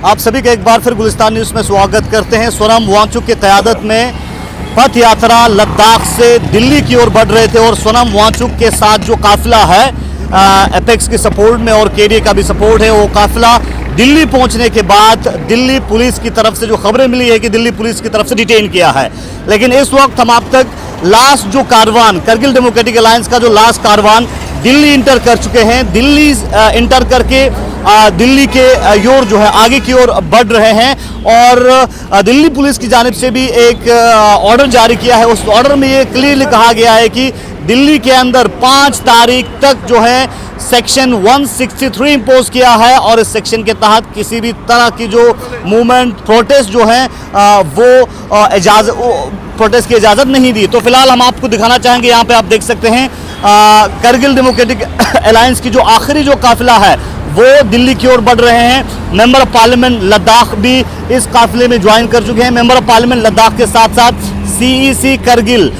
आप सभी का एक बार फिर गुलिस्तान न्यूज़ में स्वागत करते हैं। सोनम वांगचुक की क़यादत में पथ यात्रा लद्दाख से दिल्ली की ओर बढ़ रहे थे और सोनम वांगचुक के साथ जो काफिला है एपेक्स के सपोर्ट में और केडीए का भी सपोर्ट है, वो काफिला दिल्ली पहुंचने के बाद दिल्ली पुलिस की तरफ से जो खबरें मिली है कि दिल्ली पुलिस की तरफ से डिटेन किया है। लेकिन इस वक्त हम आप तक लास्ट जो कारवान करगिल डेमोक्रेटिक अलायंस का जो लास्ट कारवान दिल्ली इंटर कर चुके हैं, दिल्ली इंटर करके दिल्ली के योर जो है आगे की ओर बढ़ रहे हैं और दिल्ली पुलिस की जानिब से भी एक ऑर्डर जारी किया है। उस ऑर्डर में ये क्लियरली कहा गया है कि दिल्ली के अंदर 5 तारीख तक जो है सेक्शन 163 इम्पोज किया है और इस सेक्शन के तहत किसी भी तरह की जो मूवमेंट प्रोटेस्ट जो है वो प्रोटेस्ट की इजाज़त नहीं दी। तो फिलहाल हम आपको दिखाना चाहेंगे, यहाँ पे आप देख सकते हैं करगिल डेमोक्रेटिक अलायंस की जो आखिरी जो काफिला है वो दिल्ली की ओर बढ़ रहे हैं। मेंबर ऑफ पार्लियामेंट लद्दाख भी इस काफिले में ज्वाइन कर चुके हैं। मेंबर ऑफ पार्लियामेंट लद्दाख के साथ साथ CEC करगिल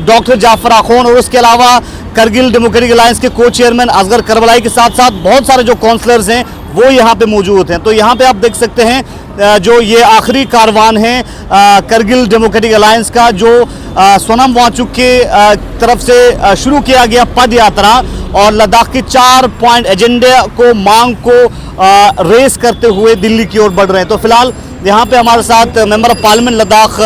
डॉक्टर जाफर आखोन और उसके अलावा करगिल डेमोक्रेटिक अलायंस के को चेयरमैन असगर करबलाई के साथ साथ बहुत सारे जो काउंसलर्स हैं वो यहाँ पे मौजूद हैं। तो यहाँ पे आप देख सकते हैं जो ये आखिरी कारवान है करगिल डेमोक्रेटिक अलायंस का, जो सोनम वांगचुक के तरफ से शुरू किया गया पद यात्रा और लद्दाख के 4 पॉइंट एजेंडे को मांग को रेस करते हुए दिल्ली की ओर बढ़ रहे हैं। तो फिलहाल यहाँ पे हमारे साथ member of parliament Ladakh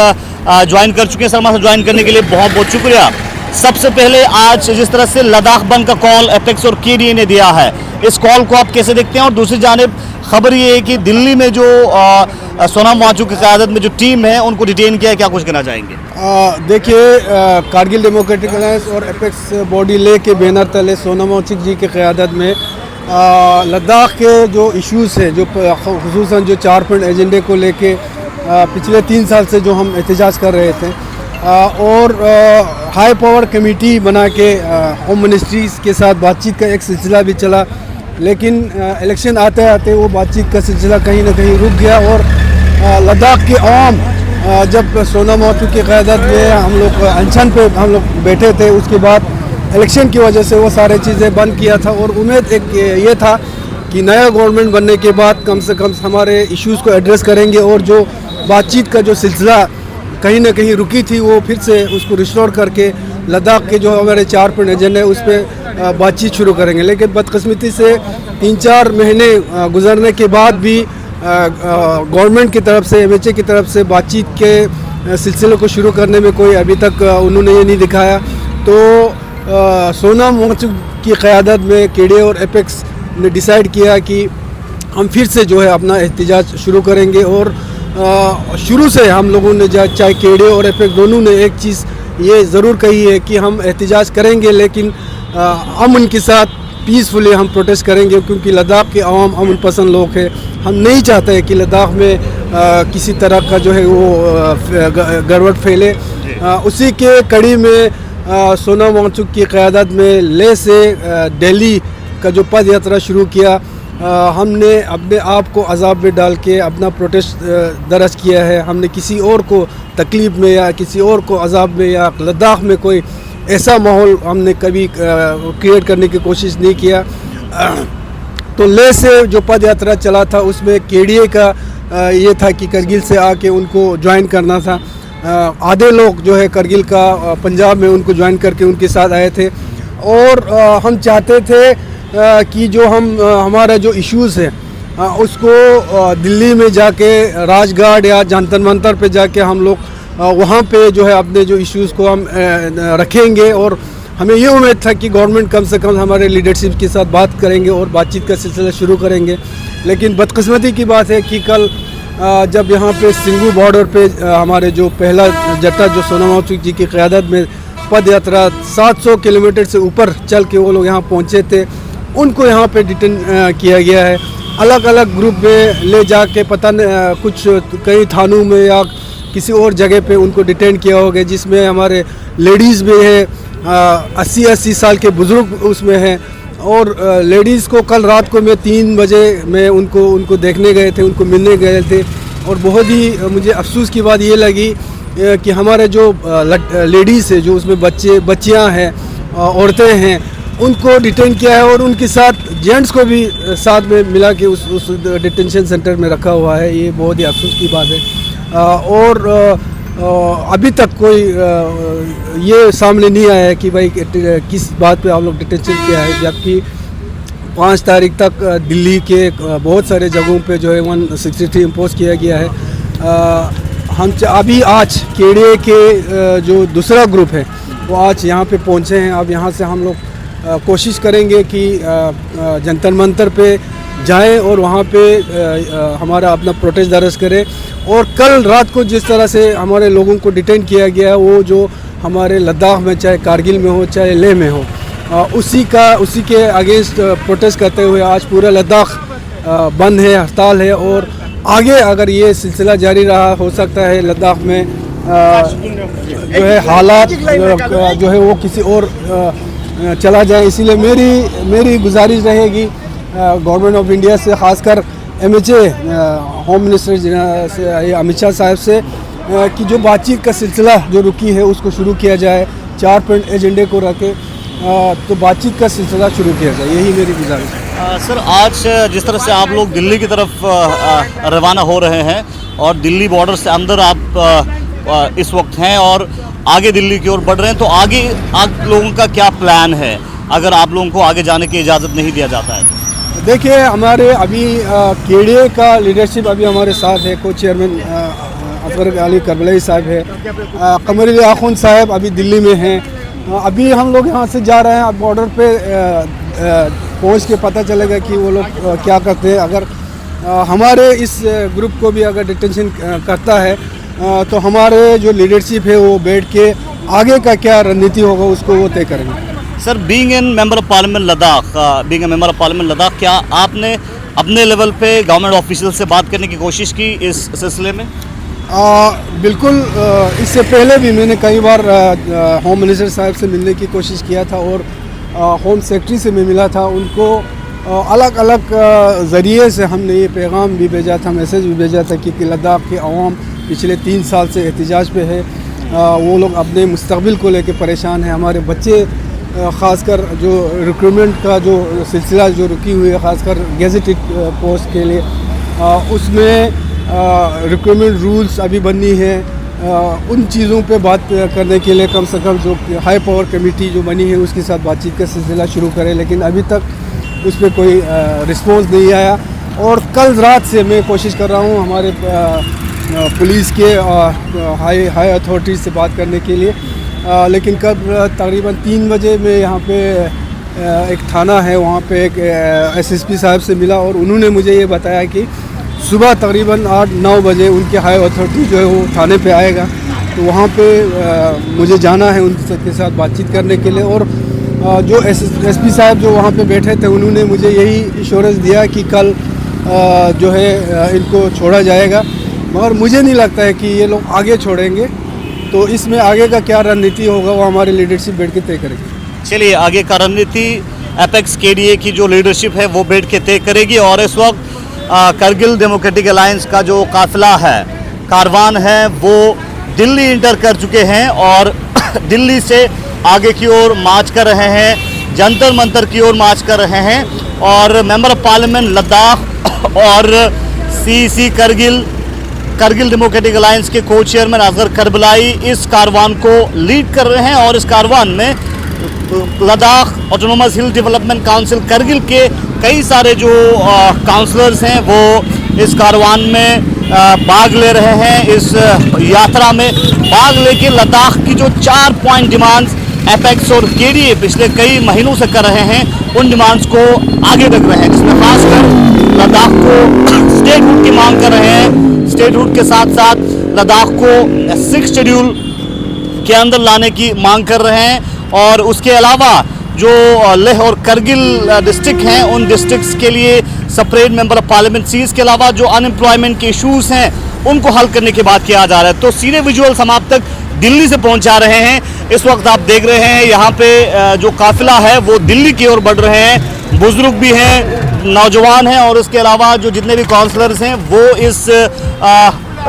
join कर चुके हैं। सलमा से ज्वाइन करने के लिए बहुत बहुत शुक्रिया। सबसे पहले आज जिस तरह से लद्दाख बंद का कॉल एपेक्स और केडीए ने दिया है, इस कॉल को आप कैसे देखते हैं? और दूसरी जानिब खबर ये है कि दिल्ली में जो सोनम वांगचुक की क़यादत में जो टीम है उनको डिटेन किया है, क्या कुछ कहना चाहेंगे? देखिए, कारगिल डेमोक्रेटिक अलायंस और एपेक्स बॉडी ले के बैनर तले सोनम वांगचुक जी की क़यादत में लद्दाख के जो इश्यूज़ हैं, जो खुसूसन जो 4 पॉइंट एजेंडे को लेके पिछले 3 साल से जो हम एहतजाज कर रहे थे और हाई पावर कमेटी बना के होम मिनिस्ट्रीज़ के साथ बातचीत का एक सिलसिला भी चला, लेकिन इलेक्शन आते आते वो बातचीत का सिलसिला कहीं ना कहीं रुक गया और लद्दाख के आवाम जब सोनम वांगचुक की क़यादत में हम लोग अनशन पे हम लोग बैठे थे, उसके बाद इलेक्शन की वजह से वो सारी चीज़ें बंद किया था और उम्मीद एक ये था कि नया गवर्नमेंट बनने के बाद कम से कम हमारे इश्यूज़ को एड्रेस करेंगे और जो बातचीत का जो सिलसिला कहीं ना कहीं रुकी थी वो फिर से उसको रिस्टोर करके लद्दाख के जो हमारे 4 पॉइंट एजेंडे हैं उस पर बातचीत शुरू करेंगे। लेकिन बदकिस्मती से 3-4 महीने गुजरने के बाद भी गवर्नमेंट की तरफ से MHA की तरफ से बातचीत के सिलसिले को शुरू करने में कोई अभी तक उन्होंने ये नहीं दिखाया। तो सोनम वांगचुक की क़यादत में केडीए और एपेक्स ने डिसाइड किया कि हम फिर से जो है अपना एहतजाज शुरू करेंगे और शुरू से हम लोगों ने चाहे केडीए और एपेक्स दोनों ने एक चीज़ ये ज़रूर कही है कि हम एहतजाज करेंगे लेकिन अमन के साथ पीसफुली हम प्रोटेस्ट करेंगे, क्योंकि लद्दाख के अवाम अमन पसंद लोग हैं। हम नहीं चाहते कि लद्दाख में किसी तरह का जो है वो गड़बड़ फैले। उसी के कड़ी में सोनम वांगचुक की क़यादत में लेह से दिल्ली का जो पद यात्रा शुरू किया, हमने अपने आप को अजाब में डाल के अपना प्रोटेस्ट दर्ज किया है। हमने किसी और को तकलीफ़ में या किसी और को अजाब में या लद्दाख में कोई ऐसा माहौल हमने कभी क्रिएट करने की कोशिश नहीं किया। तो लेह से जो पद यात्रा चला था उसमें केडीए का ये था कि करगिल से आके उनको ज्वाइन करना था। आधे लोग जो है करगिल का पंजाब में उनको ज्वाइन करके उनके साथ आए थे और हम चाहते थे कि जो हमारा जो इश्यूज़ है उसको दिल्ली में जाके राजघाट या जंतर मंतर पे जाके हम लोग वहाँ पे जो है अपने जो इश्यूज़ को हम रखेंगे और हमें ये उम्मीद था कि गवर्नमेंट कम से कम हमारे लीडरशिप के साथ बात करेंगे और बातचीत का सिलसिला शुरू करेंगे। लेकिन बदकिस्मती की बात है कि कल जब यहाँ पे सिंगू बॉर्डर पे हमारे जो पहला जट्टा जो सोनम वांगचुक जी की क़यादत में पद यात्रा 700 किलोमीटर से ऊपर चल के वो लोग यहाँ पहुँचे थे, उनको यहाँ पे डिटेन किया गया है। अलग अलग ग्रुप में ले जाके पता नहीं कुछ कई थानों में या किसी और जगह पे उनको डिटेन किया हो गया, जिसमें हमारे लेडीज़ में है 80 साल के बुज़ुर्ग उसमें हैं और लेडीज़ को कल रात को मैं 3 बजे मैं उनको देखने गए थे, उनको मिलने गए थे और बहुत ही मुझे अफसोस की बात ये लगी कि हमारे जो लेडीज़ है जो उसमें बच्चियां हैं औरतें हैं उनको डिटेन किया है और उनके साथ जेंट्स को भी साथ में मिला के उस डिटेंशन सेंटर में रखा हुआ है। ये बहुत ही अफसोस की बात है। और अभी तक कोई ये सामने नहीं आया है कि भाई किस बात पे आप लोग डिटेंशन किया है, जबकि 5 तारीख तक दिल्ली के बहुत सारे जगहों पे जो है 163 इम्पोज किया गया है। हम अभी आज केडीए के जो दूसरा ग्रुप है वो आज यहाँ पे पहुँचे हैं। अब यहाँ से हम लोग कोशिश करेंगे कि जंतर मंतर पे जाएं और वहाँ पे हमारा अपना प्रोटेस्ट दर्ज करें। और कल रात को जिस तरह से हमारे लोगों को डिटेन किया गया है, वो जो हमारे लद्दाख में, चाहे कारगिल में हो चाहे लेह में हो, उसी के अगेंस्ट प्रोटेस्ट करते हुए आज पूरा लद्दाख बंद है, हड़ताल है। और आगे अगर ये सिलसिला जारी रहा, हो सकता है लद्दाख में जो है हालात जो है वो किसी और चला जाए। इसीलिए मेरी गुजारिश रहेगी गवर्नमेंट ऑफ इंडिया से, ख़ासकर MHA होम मिनिस्टर से अमित शाह साहब से, कि जो बातचीत का सिलसिला जो रुकी है उसको शुरू किया जाए। 4 पॉइंट एजेंडे को रखे तो बातचीत का सिलसिला शुरू किया जाए, यही मेरी गुजारिश है। सर, आज जिस तरह से आप लोग दिल्ली की तरफ रवाना हो रहे हैं और दिल्ली बॉर्डर से अंदर आप इस वक्त हैं और आगे दिल्ली की ओर बढ़ रहे हैं, तो आगे आप लोगों का क्या प्लान है अगर आप लोगों को आगे जाने की इजाज़त नहीं दिया जाता है? देखिए, हमारे अभी केडीए का लीडरशिप अभी हमारे साथ है। को चेयरमैन असगर अली करबलाई साहब है, कमर अली आखुन साहब अभी दिल्ली में हैं। अभी हम लोग यहाँ से जा रहे हैं। अब बॉर्डर पे पहुँच के पता चलेगा कि वो लोग क्या करते हैं। अगर हमारे इस ग्रुप को भी अगर डिटेंशन करता है तो हमारे जो लीडरशिप है वो बैठ के आगे का क्या रणनीति होगा उसको वो तय करेंगे। Sir, being an member of parliament Ladakh, क्या आपने अपने लेवल पे गवर्नमेंट ऑफिशियल से बात करने की कोशिश की इस सिलसिले में? बिल्कुल। इससे पहले भी मैंने कई बार होम मिनिस्टर साहब से मिलने की कोशिश किया था और होम सेक्रेटरी से मैं मिला था। उनको अलग अलग ज़रिए से हमने ये पैगाम भी भेजा था, मैसेज भी भेजा था कि लद्दाख के अवाम पिछले 3 साल से एहतजाज पे है। वो लोग अपने मुस्तकबिल को लेके परेशान हैं। हमारे बच्चे ख़ासकर जो रिक्रूटमेंट का जो सिलसिला जो रुकी हुई है, ख़ासकर गेजेटेड पोस्ट के लिए, उसमें रिक्रूटमेंट रूल्स अभी बननी है। उन चीज़ों पे बात करने के लिए कम से कम जो हाई पावर कमेटी जो बनी है उसके साथ बातचीत का सिलसिला शुरू करें, लेकिन अभी तक उस पर कोई रिस्पॉन्स नहीं आया। और कल रात से मैं कोशिश कर रहा हूँ हमारे पुलिस के हाई अथॉरिटीज़ से बात करने के लिए, लेकिन कब तकरीबन 3 बजे में यहाँ पे एक थाना है, वहाँ पे एक SSP साहब से मिला और उन्होंने मुझे ये बताया कि सुबह तकरीबन 8-9 बजे उनके हाई अथॉरिटी जो है वो थाने पे आएगा। तो वहाँ पे मुझे जाना है उनके साथ बातचीत करने के लिए। और जो SP साहब जो वहाँ पे बैठे थे उन्होंने मुझे यही इंश्योरेंस दिया कि कल जो है इनको छोड़ा जाएगा, मगर मुझे नहीं लगता है कि ये लोग आगे छोड़ेंगे। तो इसमें आगे का क्या रणनीति होगा वो हमारी लीडरशिप बैठ के तय करेगी। चलिए, आगे का रणनीति एपेक्स केडीए की जो लीडरशिप है वो बैठ के तय करेगी। और इस वक्त कारगिल डेमोक्रेटिक अलायंस का जो काफिला है, कारवान है, वो दिल्ली इंटर कर चुके हैं और दिल्ली से आगे की ओर मार्च कर रहे हैं, जंतर मंतर की ओर मार्च कर रहे हैं। और मेंबर ऑफ पार्लियामेंट लद्दाख और CEC कारगिल डेमोक्रेटिक अलायंस के को चेयरमैन असगर करबलाई इस कारवान को लीड कर रहे हैं। और इस कारवान में लद्दाख ऑटोनोमस हिल डेवलपमेंट काउंसिल कारगिल के कई सारे जो काउंसलर्स हैं वो इस कारवान में भाग ले रहे हैं। इस यात्रा में भाग लेके लद्दाख की जो 4 पॉइंट डिमांड्स एपेक्स और केडीए पिछले कई महीनों से कर रहे हैं, उन डिमांड्स को आगे रख रहे हैं, जिसमें खासकर लद्दाख को स्टेटहुड की मांग कर रहे हैं। स्टेटहुड के साथ साथ लद्दाख को 6 शेड्यूल के अंदर लाने की मांग कर रहे हैं। और उसके अलावा जो लेह और करगिल डिस्ट्रिक्ट हैं, उन डिस्ट्रिक्ट्स के लिए separate member of parliament seats के अलावा जो अनएम्प्लॉयमेंट के इश्यूज हैं उनको हल करने की बात किया जा रहा है। तो सीधे विजुअल्स हम आप तक दिल्ली से पहुंचा रहे हैं। इस वक्त आप देख रहे हैं यहाँ पे जो काफिला है वो दिल्ली की ओर बढ़ रहे हैं। बुजुर्ग भी हैं, नौजवान हैं और उसके अलावा जो जितने भी काउंसलर्स हैं वो इस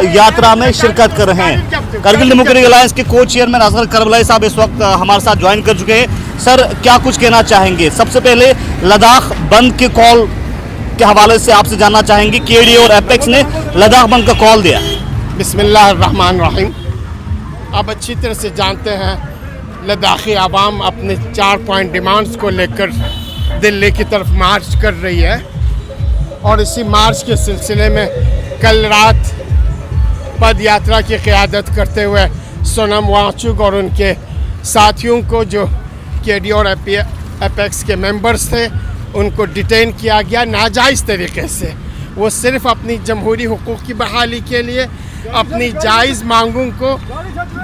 यात्रा में शिरकत कर रहे हैं। कारगिल डेमोक्रेटिक अलायंस के को चेयरमैन असगर करबलाई साहब इस वक्त हमारे साथ ज्वाइन कर चुके हैं। सर क्या कुछ कहना चाहेंगे? सबसे पहले लद्दाख बंद के कॉल के हवाले से आपसे जानना चाहेंगे। केडी और एपेक्स ने लद्दाख बंद का कॉल दिया। बिस्मिल्लाहिर्रहमानिर्रहीम। आप अच्छी तरह से जानते हैं लद्दाखी आवाम अपने 4 पॉइंट डिमांड्स को लेकर दिल्ली की तरफ मार्च कर रही है और इसी मार्च के सिलसिले में कल रात पद यात्रा की क़यादत करते हुए सोनम वांगचुक और उनके साथियों को जो केडी और एपेक्स के मेंबर्स थे उनको डिटेन किया गया नाजायज़ तरीके से। वो सिर्फ अपनी जमहूरी हुकूक़ की बहाली के लिए अपनी जायज़ मांगों को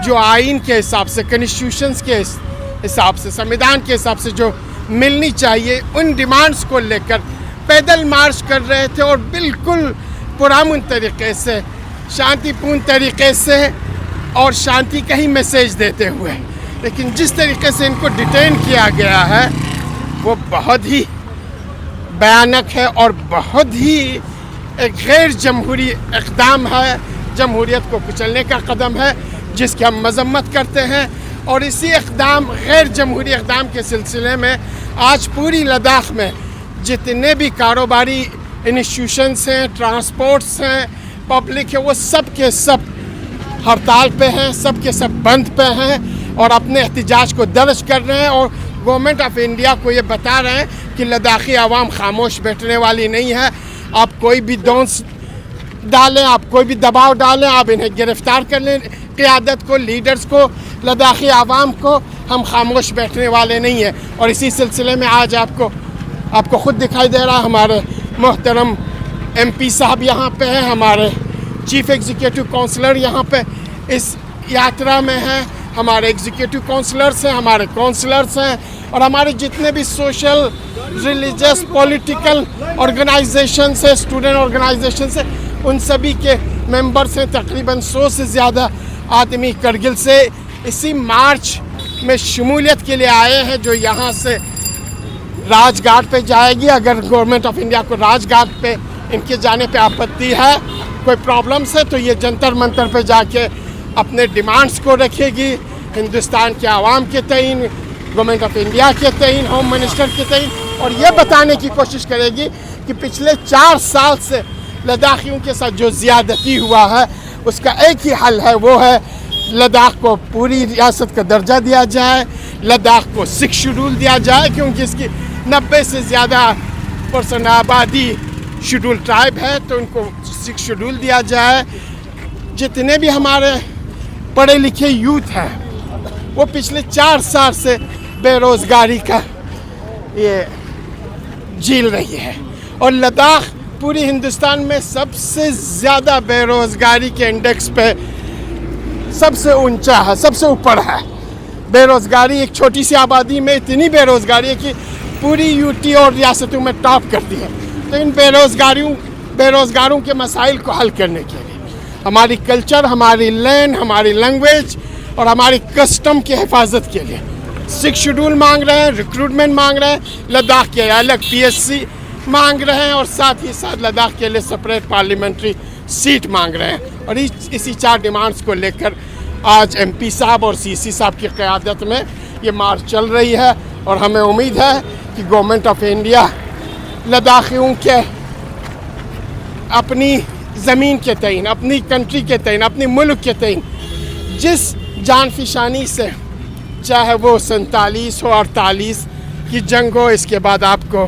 जो आइन के हिसाब से, कॉन्स्टिट्यूशंस के हिसाब से, संविधान के हिसाब से जो मिलनी चाहिए, उन डिमांड्स को लेकर पैदल मार्च कर रहे थे और बिल्कुल पुरअमन तरीके से, शांतिपूर्ण तरीके से और शांति का ही मैसेज देते हुए। लेकिन जिस तरीके से इनको डिटेन किया गया है वो बहुत ही भयानक है और बहुत ही एक गैर जमहूरी इक़दाम है, जमहूरियत को कुचलने का कदम है जिसकी हम मजम्मत करते हैं। और इसी इक़दाम, गैर जमहूरी इक़दाम के सिलसिले में आज पूरी लद्दाख में जितने भी कारोबारी इंस्टीट्यूशंस हैं, ट्रांसपोर्ट्स हैं, पब्लिक है, वो सब के सब हड़ताल पे हैं, सब के सब बंद पे हैं और अपने एहतिजाज को दर्ज कर रहे हैं और गवर्नमेंट ऑफ इंडिया को ये बता रहे हैं कि लद्दाखी आवाम खामोश बैठने वाली नहीं है। आप कोई भी दौंस डालें, आप कोई भी दबाव डालें, आप इन्हें गिरफ्तार कर लें, क़यादत को, लीडर्स को, लद्दाखी आवाम को, हम खामोश बैठने वाले नहीं हैं। और इसी सिलसिले में आज आपको ख़ुद दिखाई दे रहा है हमारे मोहतरम MP साहब यहाँ पे हैं, हमारे चीफ एग्जीक्यूटिव काउंसलर यहाँ पे इस यात्रा में हैं, हमारे एग्जीक्यूटिव काउंसलर्स हैं, हमारे काउंसलर्स हैं और हमारे जितने भी सोशल, रिलीजियस, पॉलिटिकल ऑर्गेनाइजेशंस हैं, स्टूडेंट ऑर्गेनाइजेशंस हैं, उन सभी के मेंबर्स हैं। तकरीबन 100 से ज़्यादा आदमी करगिल से इसी मार्च में शमूलियत के लिए आए हैं जो यहाँ से राजघाट पे जाएगी। अगर गवर्नमेंट ऑफ इंडिया को राजघाट पे इनके जाने पे आपत्ति है, कोई प्रॉब्लम्स है, तो ये जंतर मंतर पे जाके अपने डिमांड्स को रखेगी हिंदुस्तान के आवाम के तईन, गवर्नमेंट ऑफ इंडिया के तईन, होम मिनिस्टर के तईन, और ये बताने की कोशिश करेगी कि पिछले 4 साल से लद्दाखियों के साथ जो ज़्यादती हुआ है उसका एक ही हल है, वो है लद्दाख को पूरी रियासत का दर्जा दिया जाए, लद्दाख को 6 शेड्यूल दिया जाए क्योंकि इसकी 90 से ज़्यादा % आबादी शेड्यूल ट्राइब है, तो उनको 6 शेड्यूल दिया जाए। जितने भी हमारे पढ़े लिखे यूथ हैं वो पिछले 4 साल से बेरोज़गारी का ये झेल रही है और लद्दाख पूरी हिंदुस्तान में सबसे ज़्यादा बेरोज़गारी के इंडेक्स पे सबसे ऊंचा है, सबसे ऊपर है। बेरोज़गारी, एक छोटी सी आबादी में इतनी बेरोज़गारी है कि पूरी यूटी और रियासतों में टॉप करती है। तो इन बेरोज़गारों के मसाइल को हल करने के लिए हमारी कल्चर, हमारी लैंड, हमारी लैंग्वेज और हमारी कस्टम की हिफाजत के लिए 6 शेड्यूल मांग रहे हैं, रिक्रूटमेंट मांग रहे हैं, लद्दाख के अलग PSC मांग रहे हैं और साथ ही साथ लद्दाख के लिए सेपरेट पार्लियामेंट्री सीट मांग रहे हैं। और इसी 4 डिमांड्स को लेकर आज MP साहब और CC साहब की क़यादत में ये मार्च चल रही है और हमें उम्मीद है कि गवर्नमेंट ऑफ इंडिया लद्दाखियों के अपनी ज़मीन के तईन, अपनी कंट्री के तईन, अपनी मुल्क के तईन जिस जानफिशानी से, चाहे वो 47 हो, 48 की जंग हो, इसके बाद आपको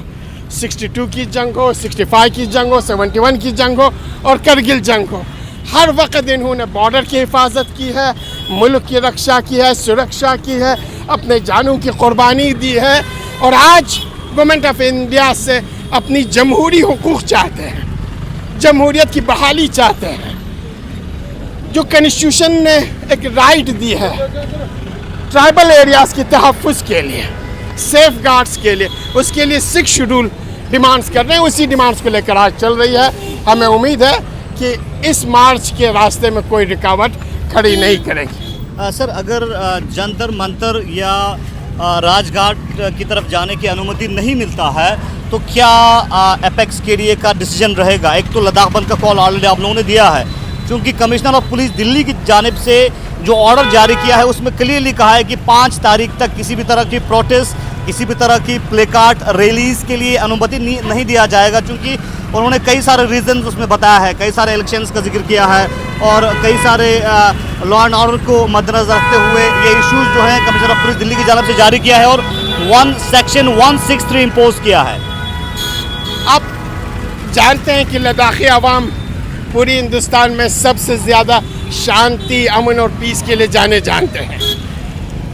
62 की जंग हो, 65 की जंग हो, 71 की जंग हो और करगिल जंग हो, हर वक्त इन्होंने बॉर्डर की हिफाजत की है, मुल्क की रक्षा की है, सुरक्षा की है, अपने जानों की कुर्बानी दी है और आज गवर्नमेंट ऑफ इंडिया से अपनी जमहूरी हुकूक चाहते हैं, जमहूरियत की बहाली चाहते हैं। जो कॉन्स्टिट्यूशन ने एक राइट दी है ट्राइबल एरियाज़ के तहफ़्फ़ुज़ के लिए, सेफ गार्ड्स के लिए, उसके लिए 6 शेड्यूल डिमांड्स कर रहे हैं। उसी डिमांड्स को लेकर आज चल रही है। हमें उम्मीद है कि इस मार्च के रास्ते में कोई रुकावट खड़ी नहीं करेगी। सर, अगर जंतर मंतर या राजघाट की तरफ जाने की अनुमति नहीं मिलता है तो क्या एपेक्स के लिए का डिसीजन रहेगा? एक तो लद्दाख बंद का कॉल ऑलरेडी आप लोगों ने दिया है, क्योंकि कमिश्नर ऑफ पुलिस दिल्ली की जानिब से जो ऑर्डर जारी किया है उसमें क्लियरली कहा है कि 5 तारीख तक किसी भी तरह की प्रोटेस्ट, किसी भी तरह की प्लेकार्ड रैलीज के लिए अनुमति नहीं दिया जाएगा, क्योंकि उन्होंने कई सारे रीजंस उसमें बताया है, कई सारे इलेक्शंस का जिक्र किया है और कई सारे लॉ एंड ऑर्डर को मद्देनजर रखते हुए ये इश्यूज जो है कमिश्नर ऑफ पुलिस दिल्ली की जानिब से जारी किया है और सेक्शन 163 इम्पोज किया है। आप जानते हैं कि लद्दाखी अवाम पूरी हिंदुस्तान में सबसे ज़्यादा शांति, अमन और पीस के लिए जाने जानते हैं,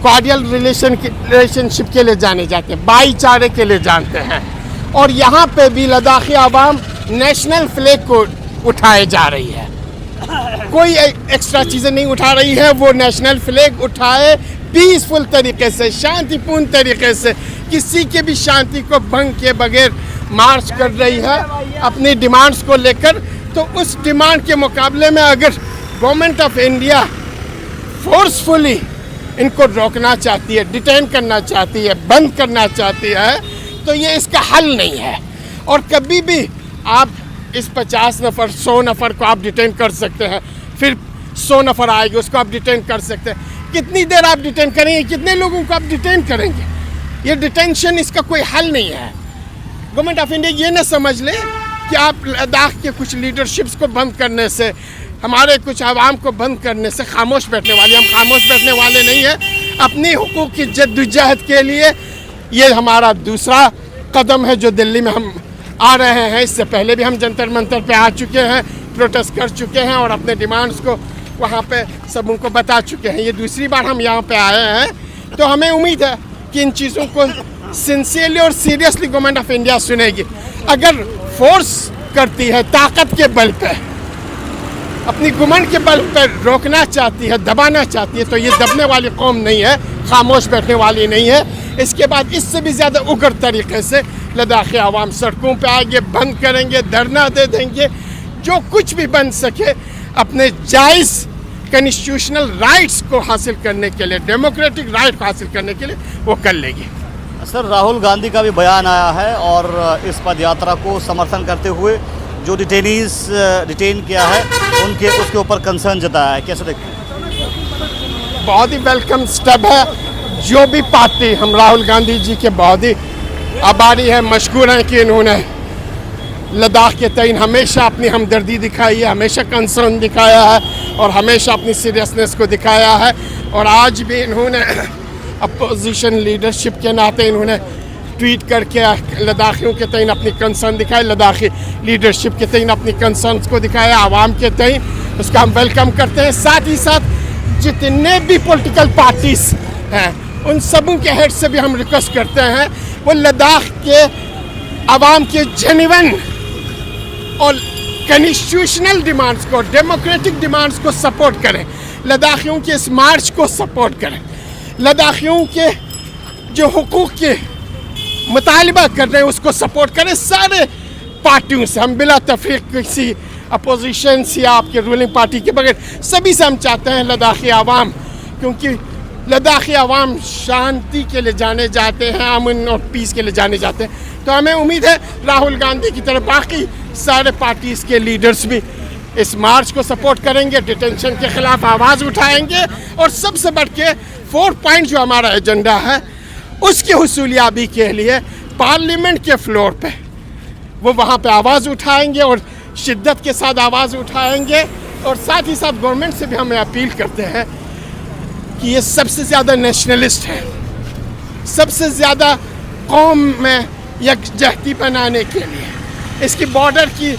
कॉर्डियल रिलेशनशिप के लिए जाने जाते हैं, भाईचारे के लिए जानते हैं। और यहाँ पे भी लद्दाखी अवाम नेशनल फ्लैग को उठाए जा रही है, कोई एक्स्ट्रा चीज़ें नहीं उठा रही है, वो नेशनल फ्लैग उठाए पीसफुल तरीके से, शांतिपूर्ण तरीके से, किसी के भी शांति को भंग के बगैर मार्च कर रही है अपनी डिमांड्स को लेकर। तो उस डिमांड के मुकाबले में अगर गवर्नमेंट ऑफ इंडिया फोर्सफुली इनको रोकना चाहती है, डिटेन करना चाहती है, बंद करना चाहती है, तो ये इसका हल नहीं है। और कभी भी आप इस 50 नफ़र 100 नफ़र को आप डिटेन कर सकते हैं, फिर 100 नफ़र आएगी उसको आप डिटेन कर सकते हैं। कितनी देर आप डिटेन करेंगे, कितने लोगों को आप डिटेन करेंगे? ये डिटेंशन इसका कोई हल नहीं है। गवर्नमेंट ऑफ इंडिया ये ना समझ ले कि आप लद्दाख के कुछ लीडरशिप्स को बंद करने से, हमारे कुछ आवाम को बंद करने से खामोश बैठने वाले। हम खामोश बैठने वाले नहीं हैं। अपनी हुकूक की जद्दोजहद के लिए ये हमारा दूसरा कदम है जो दिल्ली में हम आ रहे हैं। इससे पहले भी हम जंतर मंतर पे आ चुके हैं, प्रोटेस्ट कर चुके हैं और अपने डिमांड्स को वहाँ पे सब उनको बता चुके हैं। ये दूसरी बार हम यहाँ पे आए हैं, तो हमें उम्मीद है कि इन चीज़ों को सिंसियरली और सीरियसली गवर्नमेंट ऑफ इंडिया सुनेगी। अगर फोर्स करती है, ताकत के बल पे, अपनी घुमंड के बल पर रोकना चाहती है, दबाना चाहती है, तो ये दबने वाली कौम नहीं है, खामोश बैठने वाली नहीं है। इसके बाद इससे भी ज़्यादा उग्र तरीके से लद्दाखी अवाम सड़कों पे आएंगे, बंद करेंगे, धरना दे देंगे, जो कुछ भी बन सके अपने जायज़ कॉन्स्टिट्यूशनल राइट्स को हासिल करने के लिए, डेमोक्रेटिक राइट को हासिल करने के लिए वो कर लेगी। सर, राहुल गांधी का भी बयान आया है और इस पद यात्रा को समर्थन करते हुए जो डिटेन किया है उसके ऊपर कंसर्न जताया है, कैसे देखते हैं? बहुत ही वेलकम स्टेप है। जो भी पार्टी, हम राहुल गांधी जी के बहुत ही आभारी हैं, मशकूर हैं कि इन्होंने लद्दाख के तईन हमेशा अपनी हमदर्दी दिखाई है, हमेशा कंसर्न दिखाया है और हमेशा अपनी सीरियसनेस को दिखाया है। और आज भी इन्होंने अपोजिशन लीडरशिप के नाते इन्होंने ट्वीट करके लद्दाखियों के तईन अपनी कंसर्न दिखाई, लद्दाखी लीडरशिप के तईन अपनी कंसर्न्स को दिखाया, आवाम के तईन, उसका हम वेलकम करते हैं। साथ ही साथ जितने भी पॉलिटिकल पार्टीज हैं उन सबों के हेड से भी हम रिक्वेस्ट करते हैं वो लद्दाख के आवाम के जेन्युइन और कॉन्स्टिट्यूशनल डिमांड्स को, डेमोक्रेटिक डिमांड्स को सपोर्ट करें, लद्दाखियों के इस मार्च को सपोर्ट करें, लद्दाखियों के जो हुकूक के मुतालिबा कर रहे हैं उसको सपोर्ट करें। सारे पार्टियों से हम बिला तफरीक किसी अपोजिशन से या आपके रूलिंग पार्टी के बगैर सभी से हम चाहते हैं लद्दाखी आवाम, क्योंकि लद्दाखी आवाम शांति के लिए जाने जाते हैं, अमन और पीस के लिए जाने जाते हैं। तो हमें उम्मीद है राहुल गांधी की तरह बाकी सारे पार्टीज़ के लीडर्स भी इस मार्च को सपोर्ट करेंगे, डिटेंशन के खिलाफ आवाज़ उठाएंगे और सबसे बढ़ के 4 पॉइंट जो हमारा एजेंडा है उसकी हुसूलियाबी के लिए पार्लियामेंट के फ्लोर पे वो वहाँ पे आवाज़ उठाएंगे और शिद्दत के साथ आवाज़ उठाएंगे। और साथ ही साथ गवर्नमेंट से भी हमें अपील करते हैं कि ये सबसे ज़्यादा नेशनलिस्ट है, सबसे ज़्यादा कौम में यकजहती बनाने के लिए, इसकी बॉर्डर की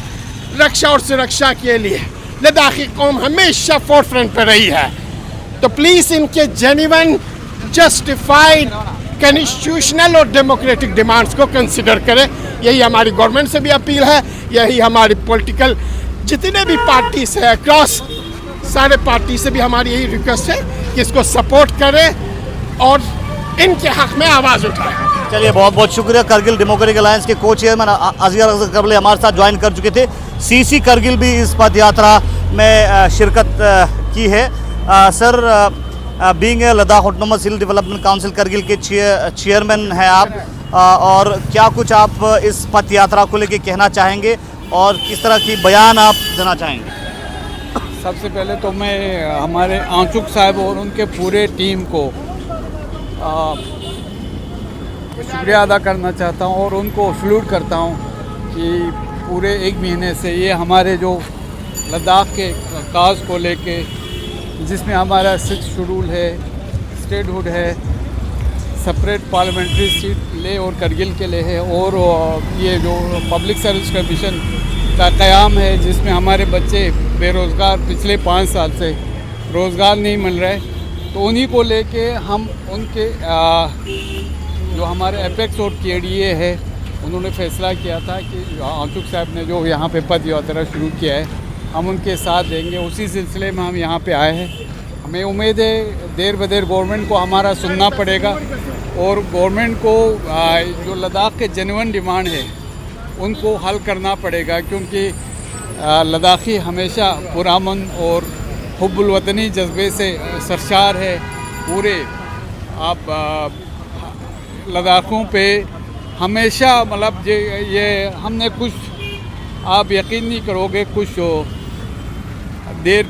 रक्षा और सुरक्षा के लिए लद्दाखी कौम हमेशा फोर फ्रंट पर रही है। तो प्लीज़ इनके जेन्युइन जस्टिफाइड कॉन्स्टिट्यूशनल और डेमोक्रेटिक डिमांड्स को कंसिडर करें। यही हमारी गवर्नमेंट से भी अपील है, यही हमारी पॉलिटिकल जितने भी पार्टीज है अक्रॉस सारे पार्टी से भी हमारी यही रिक्वेस्ट है कि इसको सपोर्ट करें और इनके हक में आवाज़ उठाएं। चलिए, बहुत बहुत शुक्रिया। करगिल डेमोक्रेटिक अलायंस के को चेयरमैन असगर करबले हमारे साथ ज्वाइन कर चुके थे। सीसी करगिल भी इस पद यात्रा में शिरकत की है। Sir, being a Ladakh autonomous hill development council Kargil के चेयरमैन हैं आप, और क्या कुछ आप इस पद यात्रा को लेकर कहना चाहेंगे और किस तरह की बयान आप देना चाहेंगे? सबसे पहले तो मैं हमारे आंचुक साहब और उनके पूरे टीम को शुक्रिया अदा करना चाहता हूँ और उनको सल्यूट करता हूँ कि पूरे एक महीने से ये हमारे जो लद्दाख के काज को लेके, जिसमें हमारा 6 शेड्यूल है, स्टेटहुड है, सेपरेट पार्लियामेंट्री सीट ले और करगिल के लिए है, और ये जो पब्लिक सर्विस कमीशन का क़याम है जिसमें हमारे बच्चे बेरोज़गार पिछले 5 साल से रोज़गार नहीं मिल रहे, तो उन्हीं को लेके हम उनके जो हमारे एपेक्स और KDA है उन्होंने फ़ैसला किया था कि आंचुक साहब ने जो यहाँ पे पद यात्रा शुरू किया है हम उनके साथ देंगे। उसी सिलसिले में हम यहाँ पे आए हैं। हमें उम्मीद है देर बदेर गवर्नमेंट को हमारा सुनना पड़ेगा और गवर्नमेंट को जो लद्दाख के जेन्युइन डिमांड है उनको हल करना पड़ेगा, क्योंकि लद्दाखी हमेशा पुरअमन और हुब्बुल वतनी जज्बे से सरशार है। पूरे आप लद्दाखों पे हमेशा मतलब ये हमने कुछ, आप यकीन नहीं करोगे, कुछ देर